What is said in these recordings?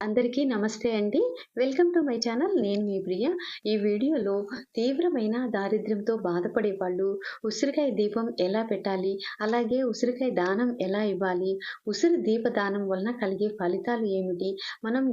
అందరికీ నమస్తే అండి. Welcome to my channel. నేను మీ ప్రియ. ఈ వీడియోలో తీవ్రమైన దారిద్ర్యంతో బాధపడే వాళ్ళు ఉసిరికాయ దీపం ఎలా పెట్టాలి, అలాగే ఉసిరికాయ దానం ఎలా ఇవ్వాలి, ఉసిరి దీప దానం వలన కలిగే ఫలితాలు ఏమిటి, మనం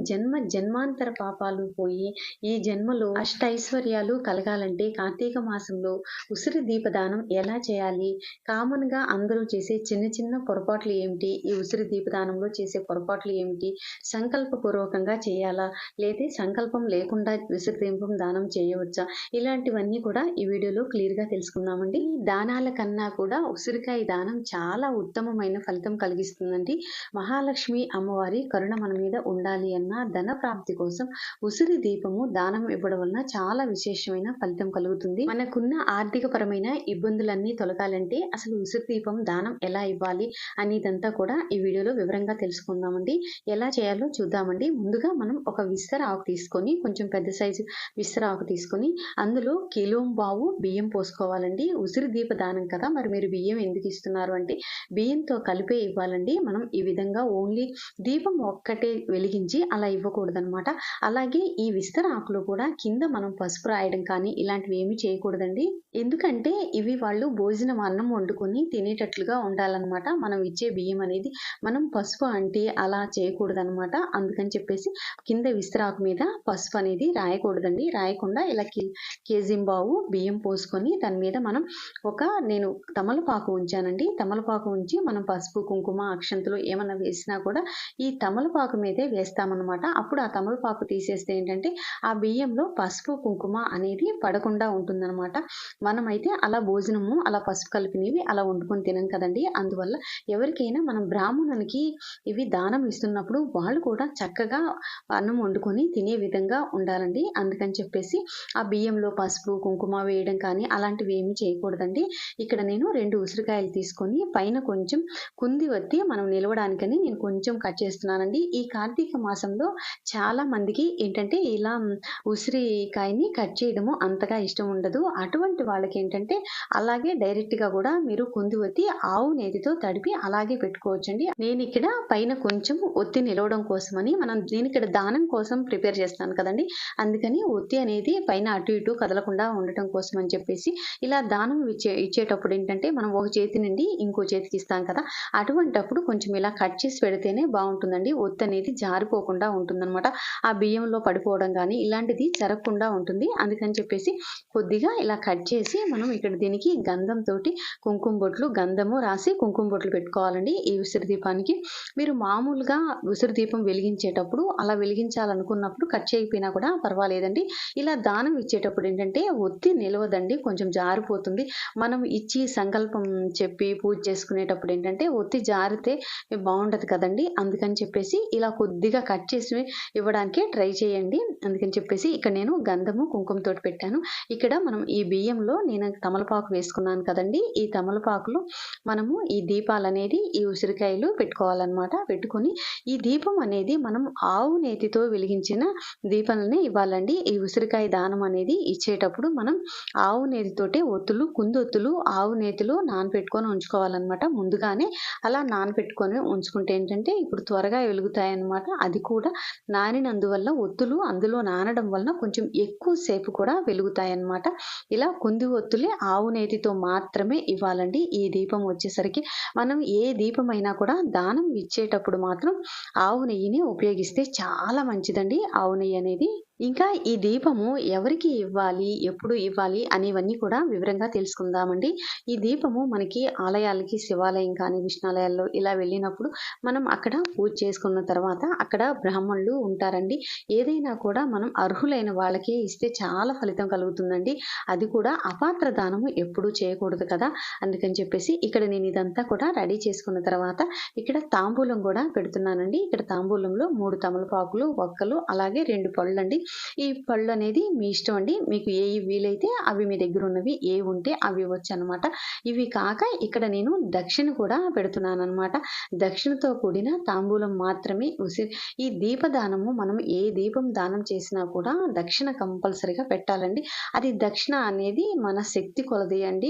జన్మాంతర పాపాలు పోయి ఈ జన్మలో అష్టైశ్వర్యాలు కలగాలంటే కార్తీక మాసంలో ఉసిరి దీప దానం ఎలా చేయాలి, కామన్గా అందరూ చేసే చిన్న చిన్న పొరపాట్లు ఏమిటి, ఈ ఉసిరి దీపదానంలో చేసే పొరపాట్లు ఏమిటి, సంకల్పపూర్వకంగా చేయాలా, లేదా సంకల్పం లేకుండా ఉసిరి దీపం దానం చేయవచ్చా, ఇలాంటివన్నీ కూడా ఈ వీడియోలో క్లియర్గా తెలుసుకుందామండి. దానాల కన్నా కూడా ఉసిరికాయ దానం చాలా ఉత్తమమైన ఫలితం కలిగిస్తుందండి. మహాలక్ష్మి అమ్మవారి కరుణ మన మీద ఉండాలి అన్న ధన ప్రాప్తి కోసం ఉసిరి దీపము దానం ఇవ్వడం వలన చాలా విశేషమైన ఫలితం కలుగుతుంది. మనకున్న ఆర్థిక పరమైన ఇబ్బందులన్నీ తొలగాలంటే అసలు ఉసిరి దీపం దానం ఎలా ఇవ్వాలి అనేదంతా కూడా ఈ వీడియోలో వివరంగా తెలుసుకుందామండి. ఎలా చేయాలో చూద్దామండి. ముందుగా మనం ఒక విస్తర ఆకు తీసుకొని, కొంచెం పెద్ద సైజు విస్తర ఆకు తీసుకొని అందులో కిలోంబావు బియ్యం పోసుకోవాలండి. ఉసిరి దీప దానం కదా, మరి మీరు బియ్యం ఎందుకు ఇస్తున్నారు అంటే బియ్యంతో కలిపే ఇవ్వాలండి. మనం ఈ విధంగా ఓన్లీ దీపం ఒక్కటే వెలిగించి అలా ఇవ్వకూడదనమాట. అలాగే ఈ విస్తర ఆకులో కూడా కింద మనం పసుపు రాయడం కానీ ఇలాంటివి ఏమి చేయకూడదండి. ఎందుకంటే ఇవి వాళ్ళు భోజనం అన్నం వండుకొని తినేటట్లుగా ఉండాలన్నమాట. మనం ఇచ్చే బియ్యం అనేది మనం పసుపు అంటే అలా చేయకూడదనమాట. అందుకని చెప్పేసి కింద విస్తరాకు మీద పసుపు అనేది రాయకూడదండి. రాయకుండా ఇలా కేజింబావు బియ్యం పోసుకొని దాని మీద మనం నేను తమలపాకు ఉంచానండి. తమలపాకు ఉంచి మనం పసుపు కుంకుమ అక్షంతలు ఏమన్నా వేసినా కూడా ఈ తమలపాకు మీదే వేస్తామన్నమాట. అప్పుడు ఆ తమలపాకు తీసేస్తే ఏంటంటే ఆ బియ్యంలో పసుపు కుంకుమ అనేది పడకుండా ఉంటుందన్నమాట. మనమైతే అలా భోజనము అలా పసుపు కలిపినవి అలా వండుకొని తినం కదండి. అందువల్ల ఎవరికైనా మనం బ్రాహ్మణునికి ఇవి దానం ఇస్తున్నప్పుడు వాళ్ళు కూడా చక్కగా అన్నం వండుకొని తినే విధంగా ఉండాలండి. అందుకని చెప్పేసి ఆ బియ్యంలో పసుపు కుంకుమ వేయడం కానీ అలాంటివి ఏమీ చేయకూడదండి. ఇక్కడ నేను 2 ఉసిరికాయలు తీసుకొని పైన కొంచెం కుంది వత్తి మనం నిలవడానికని నేను కొంచెం కట్ చేస్తున్నానండి. ఈ కార్తీక మాసంలో చాలా మందికి ఏంటంటే ఇలా ఉసిరికాయని కట్ చేయడము అంతగా ఇష్టం ఉండదు. అటువంటి వాళ్ళకి ఏంటంటే అలాగే డైరెక్ట్గా కూడా మీరు కుంది వత్తి ఆవు నేతితో తడిపి అలాగే పెట్టుకోవచ్చండి. నేను ఇక్కడ పైన కొంచెం ఒత్తి నిలవడం కోసమని నేను ఇక్కడ దానం కోసం ప్రిపేర్ చేస్తాను కదండి. అందుకని ఒత్తి అనేది పైన అటు ఇటు కదలకుండా ఉండటం కోసం అని చెప్పేసి ఇలా దానం ఇచ్చేటప్పుడు ఏంటంటే మనం ఒక చేతి నుండి ఇంకో చేతికి ఇస్తాం కదా, అటువంటప్పుడు కొంచెం ఇలా కట్ చేసి పెడితేనే బాగుంటుందండి. ఒత్తి అనేది జారిపోకుండా ఉంటుందన్నమాట. ఆ బియ్యంలో పడిపోవడం కానీ ఇలాంటిది జరగకుండా ఉంటుంది. అందుకని చెప్పేసి కొద్దిగా ఇలా కట్ చేసి మనం ఇక్కడ దీనికి గంధంతో కుంకుమ బొట్లు గంధము రాసి కుంకుమ బొట్లు పెట్టుకోవాలండి. ఈ ఉసిరి దీపానికి మీరు మామూలుగా ఉసిరి దీపం వెలిగించేటప్పుడు అలా వెలిగించాలనుకున్నప్పుడు కట్ చేయకపోయినా కూడా పర్వాలేదండి. ఇలా దానం ఇచ్చేటప్పుడు ఏంటంటే ఒత్తి నిలవదండి, కొంచెం జారిపోతుంది. మనం ఇచ్చి సంకల్పం చెప్పి పూజ చేసుకునేటప్పుడు ఏంటంటే ఒత్తి జారితే బాగుండదు కదండి. అందుకని చెప్పేసి ఇలా కొద్దిగా కట్ చేసి ఇవ్వడానికి ట్రై చేయండి. అందుకని చెప్పేసి ఇక్కడ నేను గంధము కుంకుమతోటి పెట్టాను. ఇక్కడ మనం ఈ బియ్యంలో నేను తమలపాకు వేసుకున్నాను కదండి. ఈ తమలపాకులో మనము ఈ దీపాలు అనేది ఈ ఉసిరికాయలు పెట్టుకోవాలన్నమాట. పెట్టుకొని ఈ దీపం అనేది మనం ఆవు నేతితో వెలిగించిన దీపాలనే ఇవ్వాలండి. ఈ ఉసిరికాయ దానం అనేది ఇచ్చేటప్పుడు మనం ఆవు నేతితోటే ఒత్తులు కుందొత్తులు ఆవు నేతిలో నానపెట్టుకొని ఉంచుకోవాలన్నమాట. ముందుగానే అలా నానపెట్టుకొని ఉంచుకుంటే ఏంటంటే ఇప్పుడు త్వరగా వెలుగుతాయన్నమాట. అది కూడా నానినందువల్ల ఒత్తులు అందులో నానడం వలన కొంచెం ఎక్కువ సేపు కూడా వెలుగుతాయన్నమాట. ఇలా కుంది ఒత్తులే ఆవు నేతితో మాత్రమే ఇవ్వాలండి. ఈ దీపం వచ్చేసరికి మనం ఏ దీపమైనా కూడా దానం ఇచ్చేటప్పుడు మాత్రం ఆవు నెయ్యిని ఉపయోగిస్తే చాలా మంచిదండి. ఆవు నెయ్యి అనేది ఇంకా ఈ దీపము ఎవరికి ఇవ్వాలి, ఎప్పుడు ఇవ్వాలి అనేవన్నీ కూడా వివరంగా తెలుసుకుందామండి. ఈ దీపము మనకి ఆలయాలకి శివాలయం కానీ విష్ణాలయాల్లో ఇలా వెళ్ళినప్పుడు మనం అక్కడ పూజ చేసుకున్న తర్వాత అక్కడ బ్రాహ్మణులు ఉంటారండి. ఏదైనా కూడా మనం అర్హులైన వాళ్ళకి ఇస్తే చాలా ఫలితం కలుగుతుందండి. అది కూడా అపాత్ర దానము ఎప్పుడూ చేయకూడదు కదా. అందుకని చెప్పేసి ఇక్కడ నేను ఇదంతా కూడా రెడీ చేసుకున్న తర్వాత ఇక్కడ తాంబూలం కూడా పెడుతున్నానండి. ఇక్కడ తాంబూలంలో 3 తమలపాకులు ఒక్కలు అలాగే 2 పళ్ళండి. ఈ పళ్ళు అనేది మీ ఇష్టం అండి. మీకు ఏవి వీలైతే అవి మీ దగ్గర ఉన్నవి ఏవి ఉంటే అవి ఇవ్వచ్చనమాట. ఇవి కాక ఇక్కడ నేను దక్షిణ కూడా పెడుతున్నాననమాట. దక్షిణతో కూడిన తాంబూలం మాత్రమే ఈ దీపదానము మనం ఏ దీపం దానం చేసినా కూడా దక్షిణ కంపల్సరీగా పెట్టాలండి. అది దక్షిణ అనేది మన శక్తి కొలది అండి.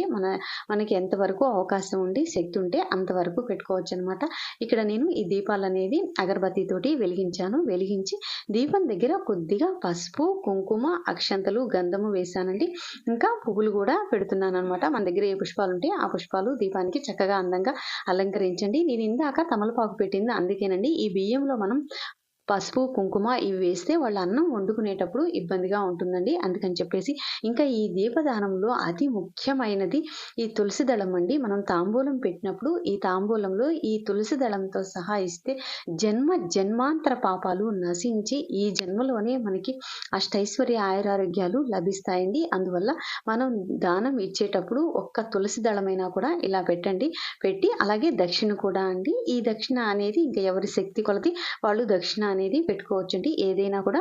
మనకి ఎంతవరకు అవకాశం ఉండి శక్తి ఉంటే అంతవరకు పెట్టుకోవచ్చనమాట. ఇక్కడ నేను ఈ దీపాలనేది అగరబత్తితోటి వెలిగించాను. వెలిగించి దీపం దగ్గర కొద్దిగా పసుపు, కుంకుమ, అక్షంతలు, గంధము వేశానండి. ఇంకా పువ్వులు కూడా పెడుతున్నాననమాట. మన దగ్గర ఏ పుష్పాలు ఉంటే ఆ పుష్పాలు దీపానికి చక్కగా అందంగా అలంకరించండి. నేను ఇందాక తమలపాకు పెట్టింది అందుకేనండి. ఈ బియ్యంలో మనం పసుపు, కుంకుమ ఇవి వేస్తే వాళ్ళు అన్నం వండుకునేటప్పుడు ఇబ్బందిగా ఉంటుందండి. అందుకని చెప్పేసి ఇంకా ఈ దీపదానంలో అతి ముఖ్యమైనది ఈ తులసి దళం అండి. మనం తాంబూలం పెట్టినప్పుడు ఈ తాంబూలంలో ఈ తులసి దళంతో సహా ఇస్తే జన్మాంతర పాపాలు నశించి ఈ జన్మలోనే మనకి అష్టైశ్వర్య ఆయురారోగ్యాలు లభిస్తాయండి. అందువల్ల మనం దానం ఇచ్చేటప్పుడు ఒక్క తులసి దళమైనా కూడా ఇలా పెట్టండి. పెట్టి అలాగే దక్షిణ కూడా అండి. ఈ దక్షిణ అనేది ఇంకా ఎవరి శక్తి కొలది వాళ్ళు దక్షిణ అనేది పెట్టుకోవచ్చండి. ఏదైనా కూడా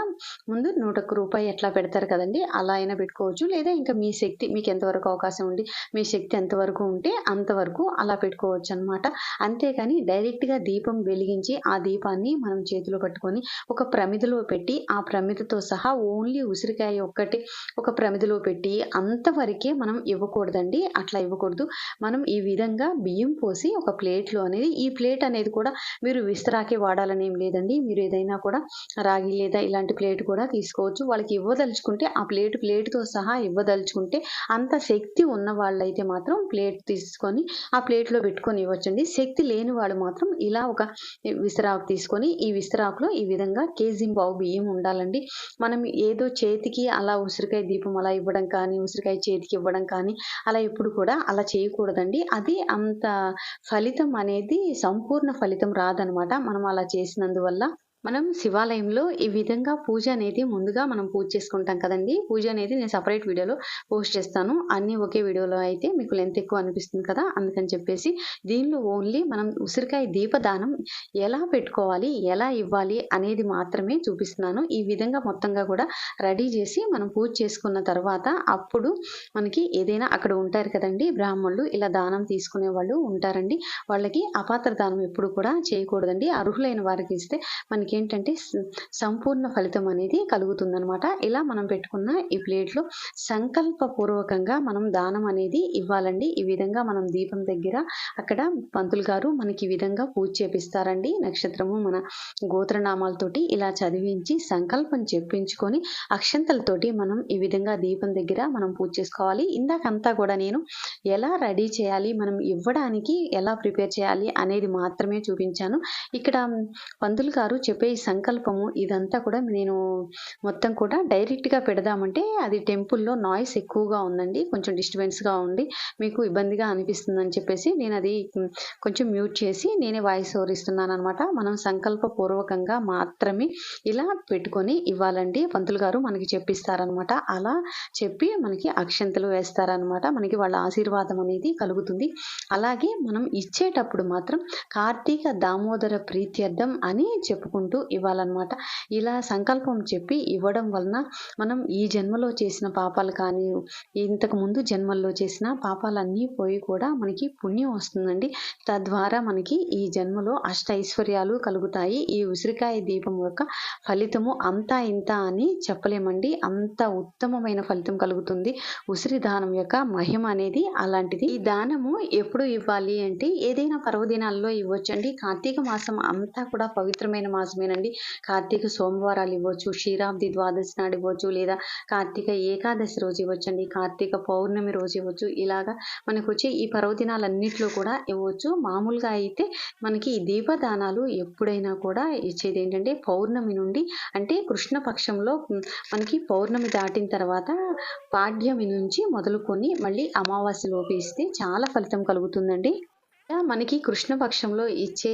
ముందు 101 రూపాయి ఎట్లా పెడతారు కదండి, అలా అయినా పెట్టుకోవచ్చు. లేదా ఇంకా మీ శక్తి మీకు ఎంతవరకు అవకాశం ఉండి మీ శక్తి ఎంతవరకు ఉంటే అంతవరకు అలా పెట్టుకోవచ్చు అనమాట. అంతేకాని డైరెక్ట్గా దీపం వెలిగించి ఆ దీపాన్ని మనం చేతిలో పట్టుకొని ఒక ప్రమిదలో పెట్టి ఆ ప్రమిదతో సహా ఓన్లీ ఉసిరికాయ ఒక్కటి ఒక ప్రమిదలో పెట్టి అంతవరకే మనం ఇవ్వకూడదండి. అట్లా ఇవ్వకూడదు. మనం ఈ విధంగా బియ్యం పోసి ఒక ప్లేట్లో అనేది, ఈ ప్లేట్ అనేది కూడా మీరు విస్తరాకే వాడాలని ఏం లేదండి. మీరు ఏదైనా కూడా రాగి లేదా ఇలాంటి ప్లేట్ కూడా తీసుకోవచ్చు. వాళ్ళకి ఇవ్వదలుచుకుంటే ఆ ప్లేటుతో సహా ఇవ్వదలుచుకుంటే అంత శక్తి ఉన్న వాళ్ళైతే మాత్రం ప్లేట్ తీసుకొని ఆ ప్లేట్లో పెట్టుకొని ఇవ్వచ్చండి. శక్తి లేని వాడు మాత్రం ఇలా ఒక విస్తరాకు తీసుకొని ఈ విస్తరాకులో ఈ విధంగా కేజీ-పావు బియ్యం ఉండాలండి. మనం ఏదో చేతికి అలా ఉసిరికాయ దీపం అలా ఇవ్వడం కానీ, ఉసిరికాయ చేతికి ఇవ్వడం కానీ అలా ఎప్పుడు కూడా అలా చేయకూడదండి. అది అంత ఫలితం అనేది సంపూర్ణ ఫలితం రాదనమాట. మనం అలా చేసినందువల్ల మనం శివాలయంలో ఈ విధంగా పూజ అనేది ముందుగా మనం పూజ చేసుకుంటాం కదండి. పూజ అనేది నేను సపరేట్ వీడియోలో పోస్ట్ చేస్తాను. అన్నీ ఒకే వీడియోలో అయితే మీకు లెంత్ ఎక్కువ అనిపిస్తుంది కదా, అందుకని చెప్పేసి దీనిలో ఓన్లీ మనం ఉసిరికాయ దీపదానం ఎలా పెట్టుకోవాలి, ఎలా ఇవ్వాలి అనేది మాత్రమే చూపిస్తున్నాను. ఈ విధంగా మొత్తంగా కూడా రెడీ చేసి మనం పూజ చేసుకున్న తర్వాత అప్పుడు మనకి ఏదైనా అక్కడ ఉంటారు కదండి బ్రాహ్మణులు, ఇలా దానం తీసుకునే వాళ్ళు ఉంటారండి. వాళ్ళకి అపాత్ర దానం ఎప్పుడు కూడా చేయకూడదండి. అర్హులైన వారికి ఇస్తే మనకి ఏంటంటే సంపూర్ణ ఫలితం అనేది కలుగుతుందనమాట. ఇలా మనం పెట్టుకున్న ఈ ప్లేట్లో సంకల్పపూర్వకంగా మనం దానం అనేది ఇవ్వాలండి. ఈ విధంగా మనం దీపం దగ్గర అక్కడ పంతులు గారు మనకి ఈ విధంగా పూజ చేపిస్తారండి. నక్షత్రము మన గోత్రనామాలతోటి ఇలా చదివించి సంకల్పం చెప్పించుకొని అక్షంతలతోటి మనం ఈ విధంగా దీపం దగ్గర మనం పూజ చేసుకోవాలి. ఇందాకంతా కూడా నేను ఎలా రెడీ చేయాలి, మనం ఇవ్వడానికి ఎలా ప్రిపేర్ చేయాలి అనేది మాత్రమే చూపించాను. ఇక్కడ పంతులు గారు చెప్పే ఈ సంకల్పము ఇదంతా కూడా నేను మొత్తం కూడా డైరెక్ట్గా పెడదామంటే అది టెంపుల్లో నాయిస్ ఎక్కువగా ఉందండి. కొంచెం డిస్టర్బెన్స్గా ఉండి మీకు ఇబ్బందిగా అనిపిస్తుందని చెప్పేసి నేను అది కొంచెం మ్యూట్ చేసి నేనే వాయిస్ ఓవర్ ఇస్తున్నాను అనమాట. మనం సంకల్పపూర్వకంగా మాత్రమే ఇలా పెట్టుకొని ఇవ్వాలండి. పంతులు గారు మనకి చెప్పిస్తారనమాట. అలా చెప్పి మనకి అక్షంతలు వేస్తారనమాట. మనకి వాళ్ళ ఆశీర్వాదం అనేది కలుగుతుంది. అలాగే మనం ఇచ్చేటప్పుడు మాత్రం కార్తీక దామోదర ప్రీత్యర్థం అని చెప్పుకుంటూ ఇవ్వాలన్నమాట. ఇలా సంకల్పం చెప్పి ఇవ్వడం వలన మనం ఈ జన్మలో చేసిన పాపాలు కానీ, ఇంతకు ముందు జన్మల్లో చేసిన పాపాలన్నీ పోయి కూడా మనకి పుణ్యం వస్తుందండి. తద్వారా మనకి ఈ జన్మలో అష్టైశ్వర్యాలు కలుగుతాయి. ఈ ఉసిరికాయ దీపం యొక్క ఫలితము అంతా ఇంత అని చెప్పలేమండి. అంత ఉత్తమమైన ఫలితం కలుగుతుంది. ఉసిరి దానం యొక్క మహిమ అనేది అలాంటిది. ఈ దానము ఎప్పుడు ఇవ్వాలి అంటే ఏదైనా పర్వదినాల్లో ఇవ్వచ్చండి. కార్తీక మాసం అంతా కూడా పవిత్రమైన మాసమేనండి. కార్తీక సోమవారాలు ఇవ్వచ్చు, క్షీరాబ్ది ద్వాదశి నాడు ఇవ్వచ్చు, లేదా కార్తీక ఏకాదశి రోజు ఇవ్వచ్చండి, కార్తీక పౌర్ణమి రోజు ఇవ్వచ్చు. ఇలాగా మనకు వచ్చే ఈ పర్వదినాలన్నిట్లో కూడా ఇవ్వచ్చు. మామూలుగా అయితే మనకి ఈ దీపదానాలు ఎప్పుడైనా కూడా ఇచ్చేది ఏంటంటే పౌర్ణమి నుండి, అంటే కృష్ణపక్షంలో మనకి పౌర్ణమి దాటిన తర్వాత పాడ్యమి నుంచి మొదలుకొని మళ్ళీ అమావాస్య లోపు ఇస్తే చాలా ఫలితం కలుగుతుందండి. మనకి కృష్ణ పక్షంలో ఇచ్చే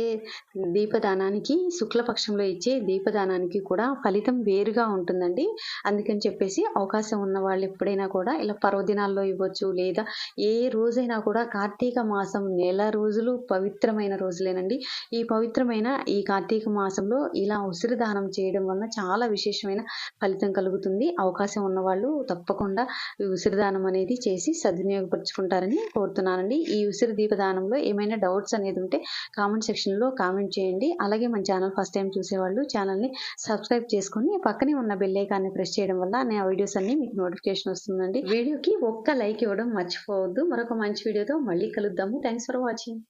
దీపదానానికి, శుక్ల పక్షంలో ఇచ్చే దీపదానానికి కూడా ఫలితం వేరుగా ఉంటుందండి. అందుకని చెప్పేసి అవకాశం ఉన్న వాళ్ళు ఎప్పుడైనా కూడా ఇలా పర్వదినాల్లో ఇవ్వచ్చు. లేదా ఏ రోజైనా కూడా కార్తీక మాసం నెల రోజులు పవిత్రమైన రోజులేనండి. ఈ పవిత్రమైన ఈ కార్తీక మాసంలో ఇలా ఉసిరి దానం చేయడం వలన చాలా విశేషమైన ఫలితం కలుగుతుంది. అవకాశం ఉన్నవాళ్ళు తప్పకుండా ఈ ఉసిరి దానం అనేది చేసి సద్వినియోగపరుచుకుంటారని కోరుతున్నానండి. ఈ ఉసిరి దీపదానంలో ఏమైనా డౌట్స్ అనేది ఉంటే కామెంట్ సెక్షన్‌లో కామెంట్ చేయండి. అలాగే మన ఛానల్ ఫస్ట్ టైమ్ చూసేవాళ్ళు ఛానల్‌ని సబ్స్క్రైబ్ చేసుకొని పక్కనే ఉన్న బెల్ ఐకాన్‌ని ప్రెస్ చేయడం వల్ల నా వీడియోస్ అన్నీ మీకు నోటిఫికేషన్ వస్తుందండి. వీడియోకి ఒక్క లైక్ ఇవ్వడం మర్చిపోవద్దు. మరొక మంచి వీడియోతో మళ్ళీ కలుద్దాము. Thanks for watching.